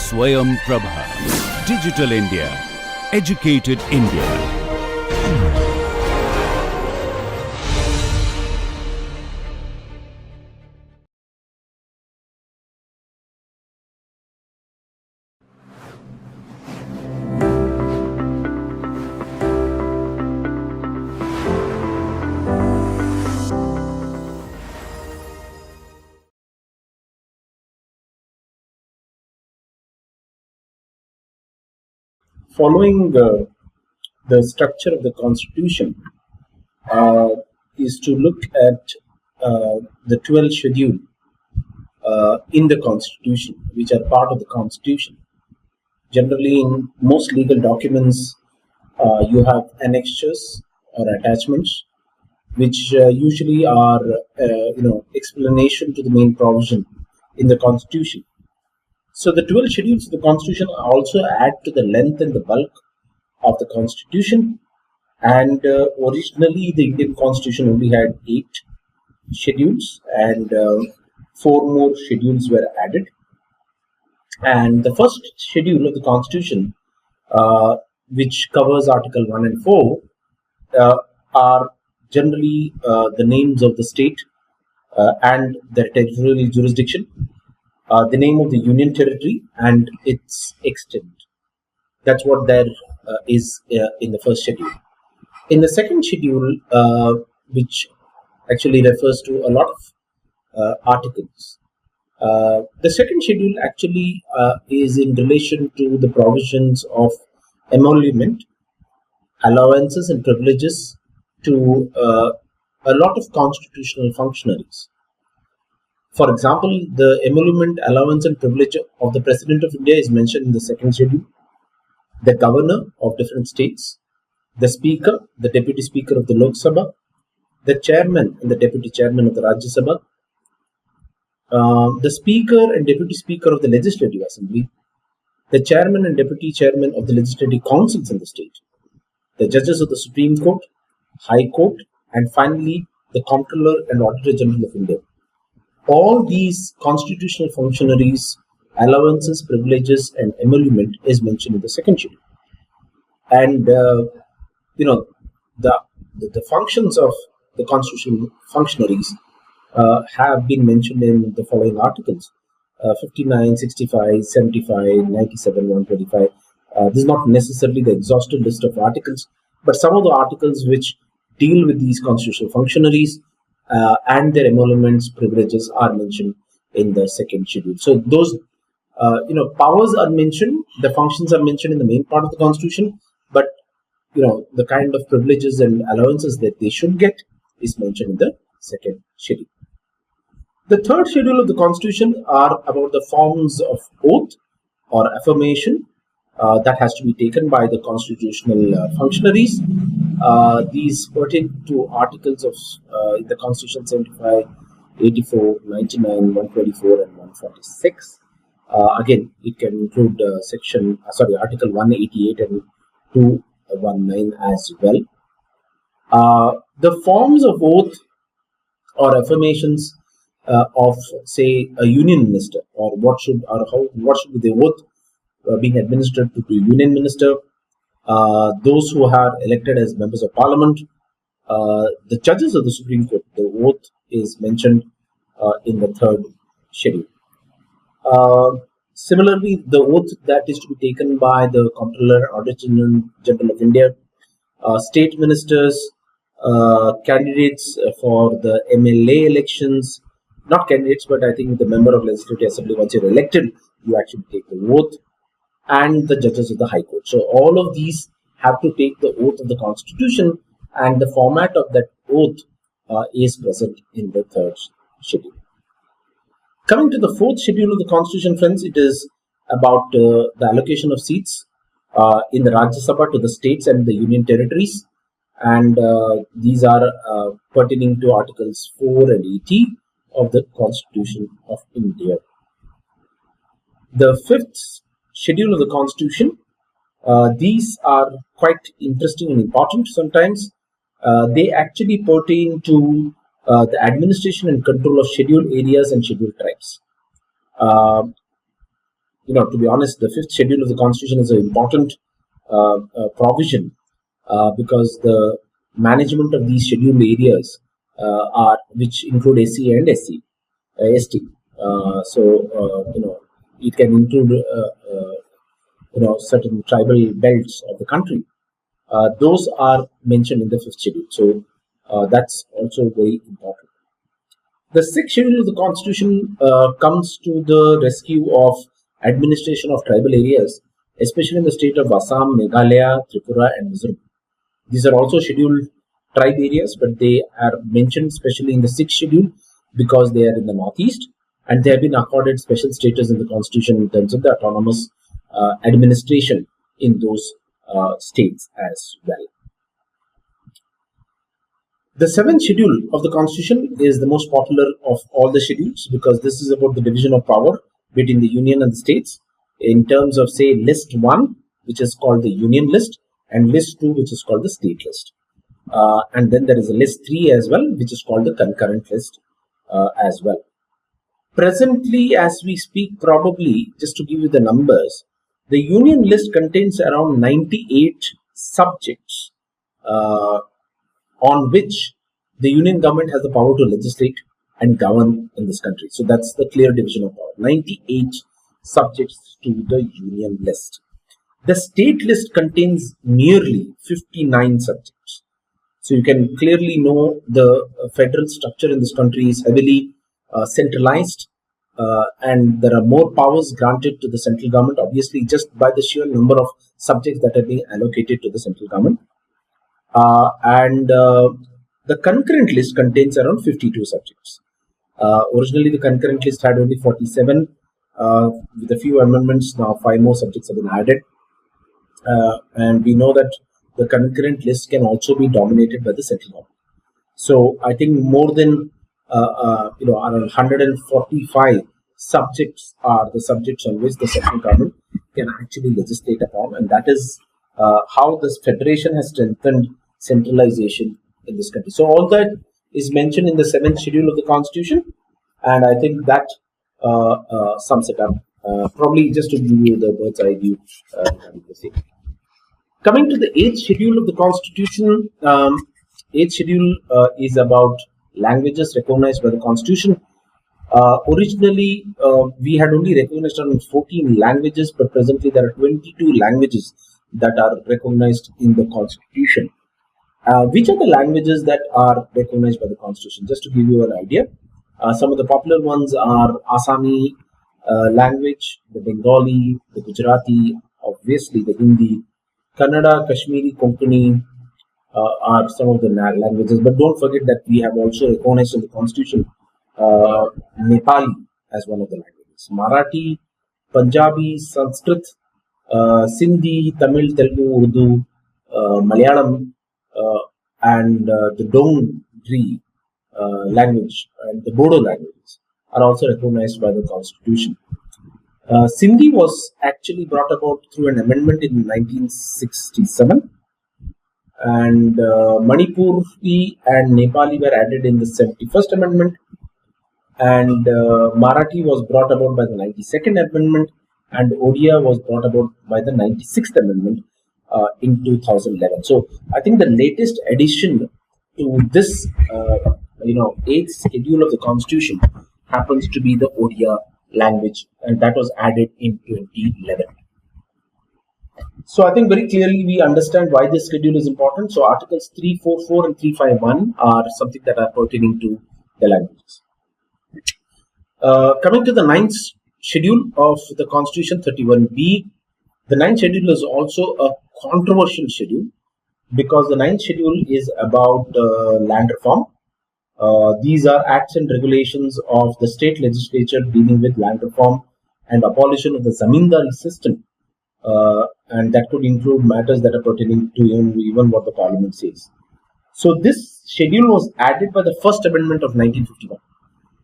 Swayam Prabha. Digital India. Educated India. Following the structure of the Constitution is to look at the 12 schedule in the Constitution, which are part of the Constitution. Generally, in most legal documents, you have annexures or attachments, which usually are explanation to the main provision in the Constitution. So the 12 schedules of the Constitution also add to the length and the bulk of the Constitution. And originally, the Indian Constitution only had 8 schedules, and 4 more schedules were added. And the first schedule of the Constitution, which covers Article 1 and 4, are generally the names of the state and their territorial jurisdiction, the name of the union territory and its extent. That's what there is in the first schedule. In the second schedule, which actually refers to a lot of articles, the second schedule actually is in relation to the provisions of emolument, allowances and privileges to a lot of constitutional functionaries. For example, the emolument, allowance and privilege of the President of India is mentioned in the second schedule. The governor of different states, the speaker, the deputy speaker of the Lok Sabha, the chairman and the deputy chairman of the Rajya Sabha, the speaker and deputy speaker of the Legislative Assembly, the chairman and deputy chairman of the legislative councils in the state, the judges of the Supreme Court, High Court, and finally the Comptroller and Auditor General of India. All these constitutional functionaries, allowances, privileges, and emolument is mentioned in the second schedule. And the functions of the constitutional functionaries have been mentioned in the following articles: 59, 65, 75, 97, 125. This is not necessarily the exhaustive list of articles, but some of the articles which deal with these constitutional functionaries and their emoluments, privileges are mentioned in the second schedule. So those powers are mentioned, the functions are mentioned in the main part of the Constitution, but the kind of privileges and allowances that they should get is mentioned in the second schedule. The third schedule of the Constitution are about the forms of oath or affirmation that has to be taken by the constitutional functionaries. These pertain to articles of the Constitution 75, 84, 99, 124 and 146. Again, it can include Article 188 and 219 as well. The forms of oath or affirmations of, say, a union minister, or what should be the oath being administered to the union minister, those who are elected as members of parliament, the judges of the Supreme Court, the oath is mentioned in the third schedule. Similarly, the oath that is to be taken by the Comptroller, Auditor General of India, state ministers, candidates for the MLA elections, not candidates, but I think the member of Legislative Assembly, once you're elected, you actually take the oath, and the judges of the High Court. So all of these have to take the oath of the Constitution, and the format of that oath is present in the third schedule. Coming to the fourth schedule of the Constitution, friends, it is about the allocation of seats in the Rajya Sabha to the states and the union territories, and these are pertaining to Articles 4 and 80 of the Constitution of India. The fifth schedule of the Constitution, these are quite interesting and important sometimes. They actually pertain to the administration and control of scheduled areas and scheduled tribes. to be honest, the fifth schedule of the Constitution is an important provision because the management of these scheduled areas which include SC and ST. It can include certain tribal belts of the country. Those are mentioned in the fifth schedule. So that's also very important. The sixth schedule of the Constitution comes to the rescue of administration of tribal areas, especially in the state of Assam, Meghalaya, Tripura, and Mizoram. These are also scheduled tribe areas, but they are mentioned especially in the sixth schedule because they are in the northeast, and they have been accorded special status in the Constitution in terms of the autonomous administration in those states as well. The seventh schedule of the Constitution is the most popular of all the schedules because this is about the division of power between the Union and the states in terms of, say, List 1, which is called the Union List, and List 2, which is called the State List. And then there is a List 3 as well, which is called the Concurrent List as well. Presently, as we speak, probably, just to give you the numbers, the Union List contains around 98 subjects on which the Union government has the power to legislate and govern in this country. So that's the clear division of power. 98 subjects to the Union List. The State List contains nearly 59 subjects. So you can clearly know the federal structure in this country is heavily centralized, and there are more powers granted to the central government, obviously, just by the sheer number of subjects that are being allocated to the central government. The concurrent list contains around 52 subjects. Originally, the concurrent list had only 47. With a few amendments, now 5 more subjects have been added. And we know that the concurrent list can also be dominated by the central government. So I think more than around 145 subjects are the subjects on which the central government can actually legislate upon, and that is how this federation has strengthened centralization in this country. So all that is mentioned in the 7th schedule of the Constitution, and I think that sums it up. Probably just to give you the bird's eye view. Coming to the 8th schedule of the Constitution, 8th schedule is about languages recognized by the Constitution. Originally, we had only recognized around 14 languages, but presently there are 22 languages that are recognized in the Constitution. Which are the languages that are recognized by the Constitution? Just to give you an idea, some of the popular ones are Assami language, the Bengali, the Gujarati, obviously the Hindi, Kannada, Kashmiri, Konkani are some of the languages. But don't forget that we have also recognized in the Constitution Nepali as one of the languages, Marathi, Punjabi, Sanskrit, Sindhi, Tamil, Telugu, Urdu, Malayalam, and the Dongri language and the Bodo languages are also recognized by the Constitution. Sindhi was actually brought about through an amendment in 1967, and Manipuri and Nepali were added in the 71st Amendment, and Marathi was brought about by the 92nd Amendment, and Odia was brought about by the 96th Amendment in 2011. So I think the latest addition to this 8th schedule of the Constitution happens to be the Odia language, and that was added in 2011. So I think very clearly we understand why this schedule is important. So Articles 344 and 351 are something that are pertaining to the languages. Coming to the 9th schedule of the Constitution, 31B, the 9th schedule is also a controversial schedule because the 9th schedule is about land reform. These are acts and regulations of the state legislature dealing with land reform and abolition of the zamindari system, and that could include matters that are pertaining to even what the parliament says. So this schedule was added by the first amendment of 1951.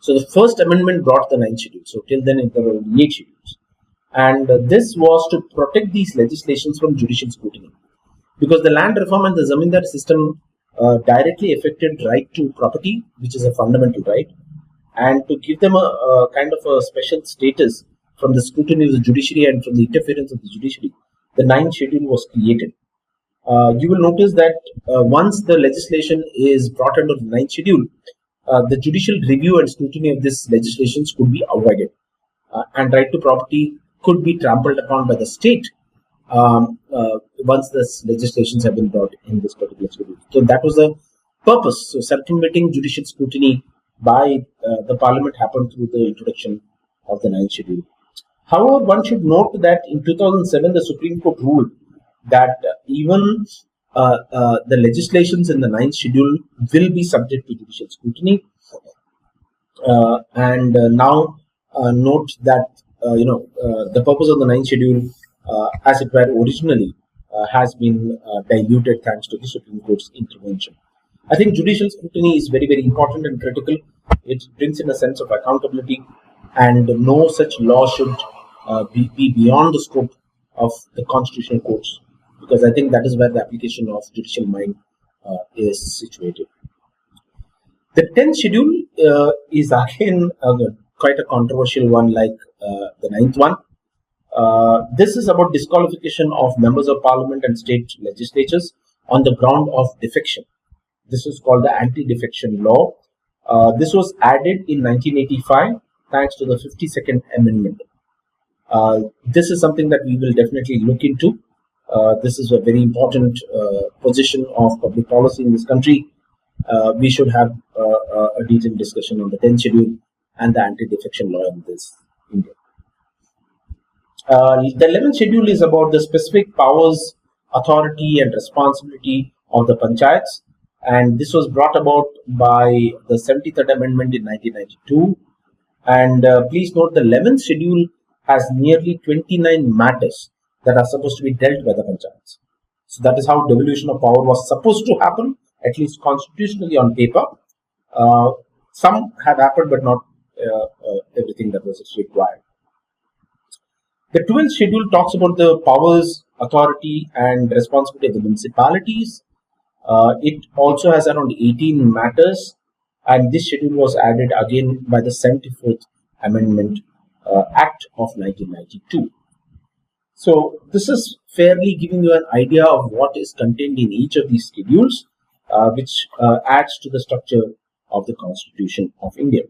So the first amendment brought the 9th schedule. So till then there were only 8 schedules. And this was to protect these legislations from judicial scrutiny. Because the land reform and the zamindar system directly affected right to property, which is a fundamental right, and to give them a kind of a special status from the scrutiny of the judiciary and from the interference of the judiciary, the ninth schedule was created. You will notice that once the legislation is brought under the ninth schedule, the judicial review and scrutiny of this legislations could be avoided, and right to property could be trampled upon by the state once this legislations have been brought in this particular schedule. So that was the purpose. So circumventing judicial scrutiny by the parliament happened through the introduction of the ninth schedule. However, one should note that in 2007, the Supreme Court ruled that even the legislations in the ninth schedule will be subject to judicial scrutiny. And now note that the purpose of the ninth schedule, as it were originally, has been diluted thanks to the Supreme Court's intervention. I think judicial scrutiny is very, very important and critical. It brings in a sense of accountability, and no such law should be beyond the scope of the constitutional courts, because I think that is where the application of judicial mind is situated. The 10th schedule is again quite a controversial one, like the 9th one. This is about disqualification of members of parliament and state legislatures on the ground of defection. This is called the anti-defection law. This was added in 1985 thanks to the 52nd Amendment. This is something that we will definitely look into. This is a very important position of public policy in this country. We should have a detailed discussion on the 10th schedule and the anti-defection law in this India. The 11th schedule is about the specific powers, authority and responsibility of the panchayats, and this was brought about by the 73rd Amendment in 1992. And please note, the 11th schedule has nearly 29 matters that are supposed to be dealt by the panchayats. So that is how devolution of power was supposed to happen, at least constitutionally on paper. Some have happened, but not everything that was required. The 12th schedule talks about the powers, authority and responsibility of the municipalities. It also has around 18 matters, and this schedule was added again by the 74th Amendment Act of 1992. So this is fairly giving you an idea of what is contained in each of these schedules, which adds to the structure of the Constitution of India.